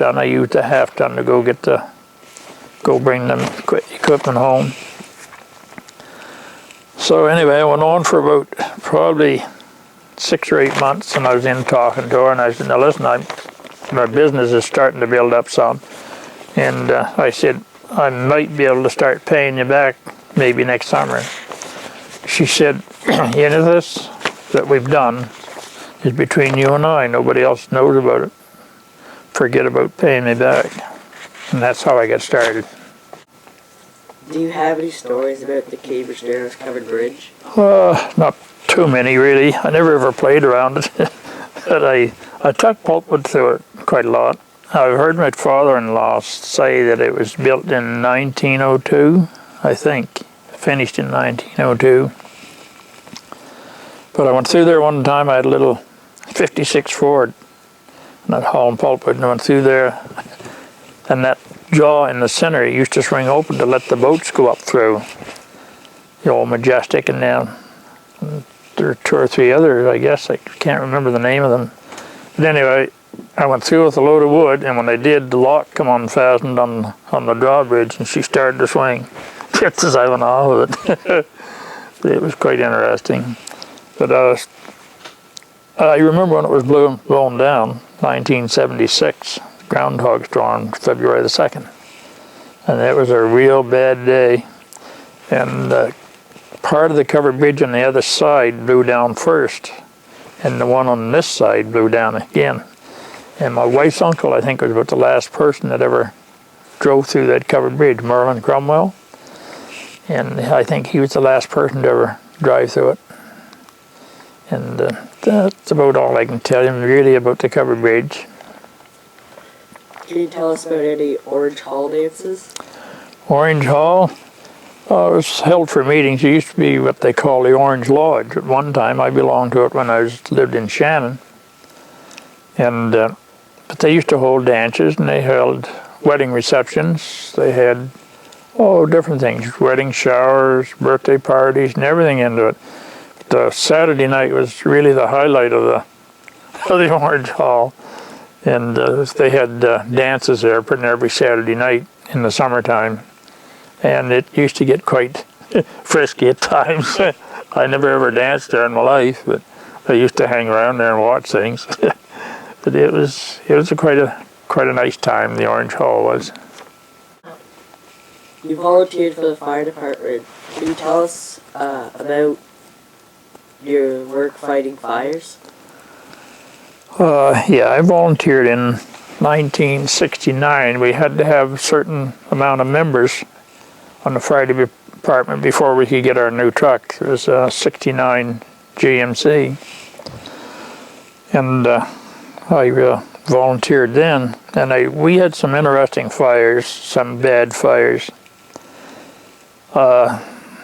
and I used a half ton to go bring them equipment home. So anyway, I went on for about probably 6 or 8 months, and I was in talking to her, and I said, now listen, my business is starting to build up some, and I said, I might be able to start paying you back maybe next summer. She said, you know, this that we've done is between you and I. Nobody else knows about it. Forget about paying me back. And that's how I got started. Do you have any stories about the Cambridge-Narrows Covered Bridge? Not too many, really. I never ever played around it. But I took pulpwood through it quite a lot. I've heard my father-in-law say that it was built in 1902, I think. Finished in 1902. But I went through there one time. I had a little 56 Ford, and I'd haul pulpwood, and I went through there, and that jaw in the center used to swing open to let the boats go up through. The old Majestic, and then there are 2 or 3 others, I guess. I can't remember the name of them. But anyway, I went through with a load of wood, and when I did, the lock come unfastened on the drawbridge, and she started to swing just as I went off with it. It was quite interesting. But I remember when it was blown down, 1976, Groundhog Storm, February the 2nd. And it was a real bad day. And part of the covered bridge on the other side blew down first, and the one on this side blew down again. And my wife's uncle, I think, was about the last person that ever drove through that covered bridge, Merlin Cromwell. And I think he was the last person to ever drive through it. And that's about all I can tell you really about the covered bridge. Can you tell us about any Orange Hall dances? Orange Hall? It was held for meetings. It used to be what they call the Orange Lodge. At one time, I belonged to it when I lived in Shannon. And but they used to hold dances, and they held wedding receptions. They had different things, wedding showers, birthday parties, and everything into it. The Saturday night was really the highlight of the Orange Hall, and they had dances there pretty every Saturday night in the summertime, and it used to get quite frisky at times. I never ever danced there in my life, but I used to hang around there and watch things. But it was quite a nice time. The Orange Hall was. You volunteered for the fire department. Can you tell us about your work fighting fires? Yeah, I volunteered in 1969. We had to have a certain amount of members on the fire department before we could get our new truck. It was a 69 GMC. And I volunteered then. And we had some interesting fires, some bad fires.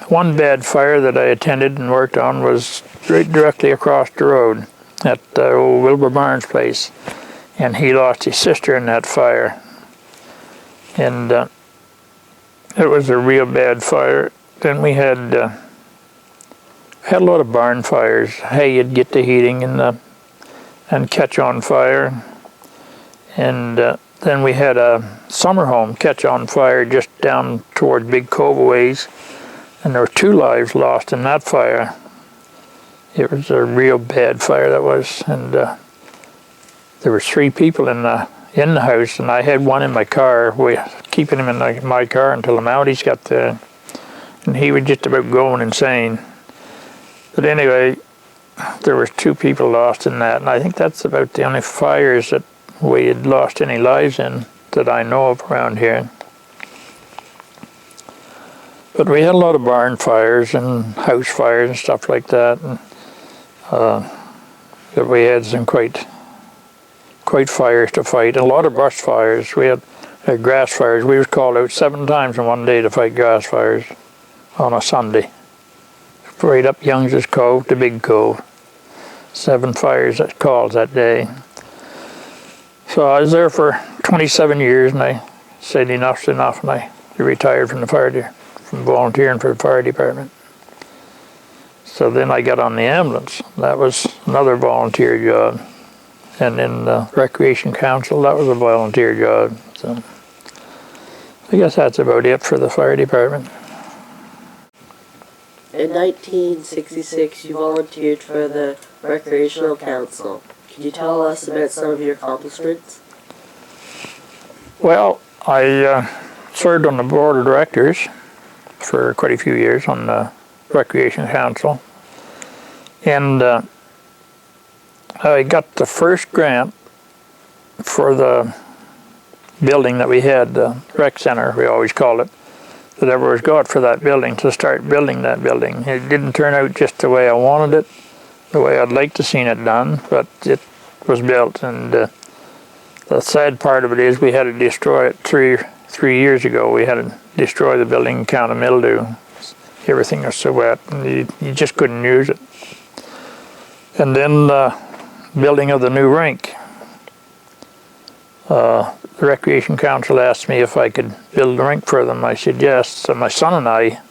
One bad fire that I attended and worked on was right directly across the road at old Wilbur Barnes' place, and he lost his sister in that fire. And it was a real bad fire. Then we had a lot of barn fires. Hay would get to heating and catch on fire. And then we had a summer home catch on fire just down toward Big Cove ways, and there were 2 lives lost in that fire. It was a real bad fire, that was, and there were 3 people in the house, and I had one in my car, keeping him in my car until the Mounties got there, and he was just about going insane. But anyway, there were 2 people lost in that, and I think that's about the only fires that we had lost any lives in that I know of around here. But we had a lot of barn fires and house fires and stuff like that, and that we had some quite fires to fight. A lot of brush fires. We had grass fires. We was called out 7 times in one day to fight grass fires on a Sunday. Right up Youngs's Cove to Big Cove. 7 fires calls that day. So I was there for 27 years, and I said enough's enough, and I retired from from volunteering for the fire department. So then I got on the ambulance. That was another volunteer job. And then the Recreation Council, that was a volunteer job. So I guess that's about it for the fire department. In 1966, you volunteered for the Recreational Council. Can you tell us about some of your accomplishments? Well, I served on the board of directors for quite a few years on the Recreation Council. And I got the first grant for the building that we had, the rec center, we always called it, that ever was got for that building, to start building that building. It didn't turn out just the way I wanted it, the way I'd like to seen it done, but it was built. And the sad part of it is we had to destroy it three years ago. We had to destroy the building on account of mildew. Everything was so wet, and you just couldn't use it. And then building of the new rink. The Recreation Council asked me if I could build a rink for them. I said yes. So my son and I,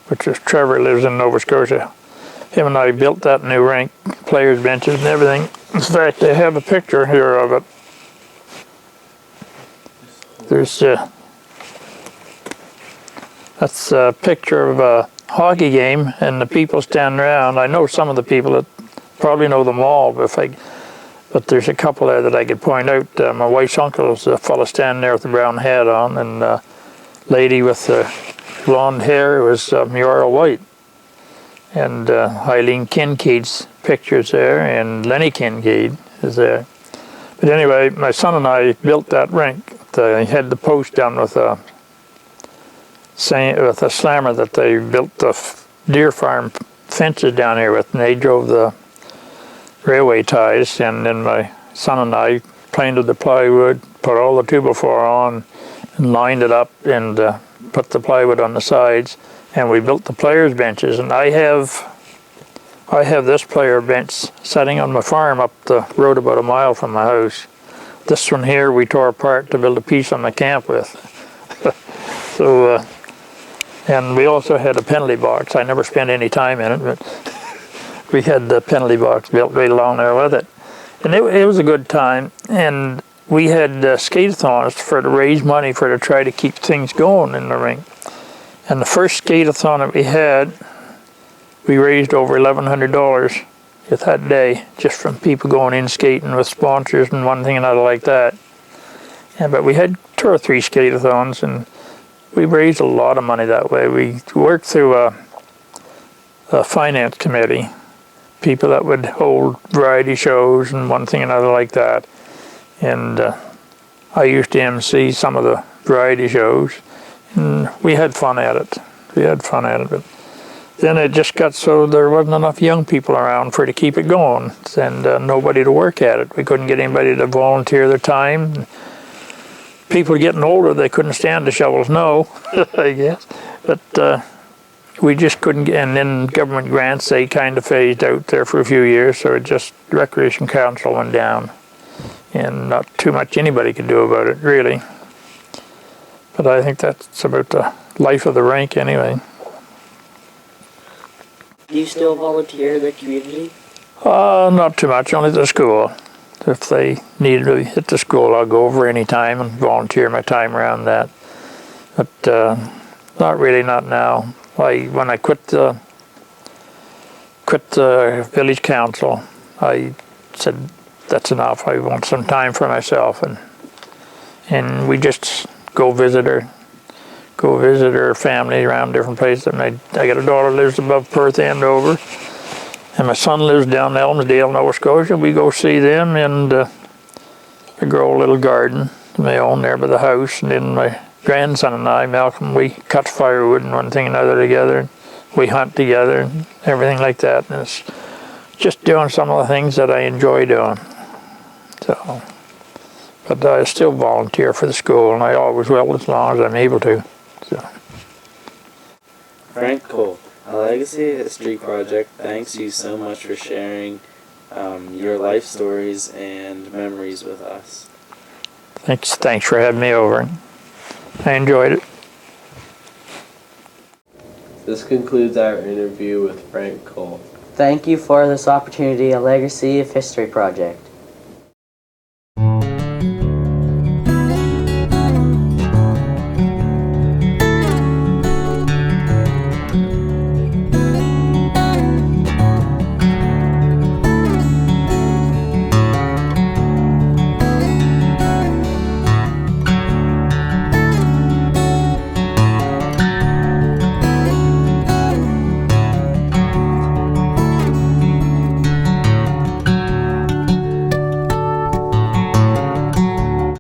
which is Trevor, lives in Nova Scotia, him and I built that new rink, players' benches and everything. In fact, I have a picture here of it. That's a picture of a hockey game and the people standing around. I know some of the people, that probably know them all, but there's a couple there that I could point out. My wife's uncle is a fellow standing there with the brown hat on, and a lady with the blonde hair was Muriel White. And Eileen Kincaid's picture's there, and Lenny Kincaid is there. But anyway, my son and I built that rink. They had the post done with a slammer that they built the deer farm fences down here with, and they drove the railway ties. And then my son and I planted the plywood, put all the 2x4 on, and lined it up, and put the plywood on the sides. And we built the players' benches. And I have this player bench sitting on my farm up the road about a mile from my house. This one here we tore apart to build a piece on my camp with. So, and we also had a penalty box. I never spent any time in it, but we had the penalty box built right along there with it. And it was a good time. And we had skate-a-thons to raise money to try to keep things going in the rink. And the first skate-a-thon that we had, we raised over $1,100 that day, just from people going in skating with sponsors and one thing and another like that. But we had 2 or 3 skate-a-thons, and we raised a lot of money that way. We worked through a finance committee, people that would hold variety shows and one thing and another like that. And I used to MC some of the variety shows, and we had fun at it. But then it just got so there wasn't enough young people around to keep it going, and nobody to work at it. We couldn't get anybody to volunteer their time. People getting older, they couldn't stand to shovel snow, I guess. But we just couldn't get, and then government grants, they kind of phased out there for a few years, so it just, the Recreation Council went down. And not too much anybody could do about it, really. But I think that's about the life of the rink anyway. Do you still volunteer in the community? Not too much, only at the school. If they needed me at the school, I'll go over any time and volunteer my time around that. But not really, not now. When I quit the village council, I said that's enough. I want some time for myself, and we just go visit her family around different places. And I got a daughter lives above Perth, Andover, and my son lives down in Elmsdale, Nova Scotia. We go see them, and I grow a little garden of my own there by the house. And then my grandson and I, Malcolm, we cut firewood and one thing and another together. We hunt together and everything like that. And it's just doing some of the things that I enjoy doing. So, but I still volunteer for the school, and I always will as long as I'm able to. So. Frank Cole, a Legacy History Project thanks you so much for sharing your life stories and memories with us. Thanks for having me over. I enjoyed it. This concludes our interview with Frank Cole. Thank you for this opportunity, a Legacy of History project.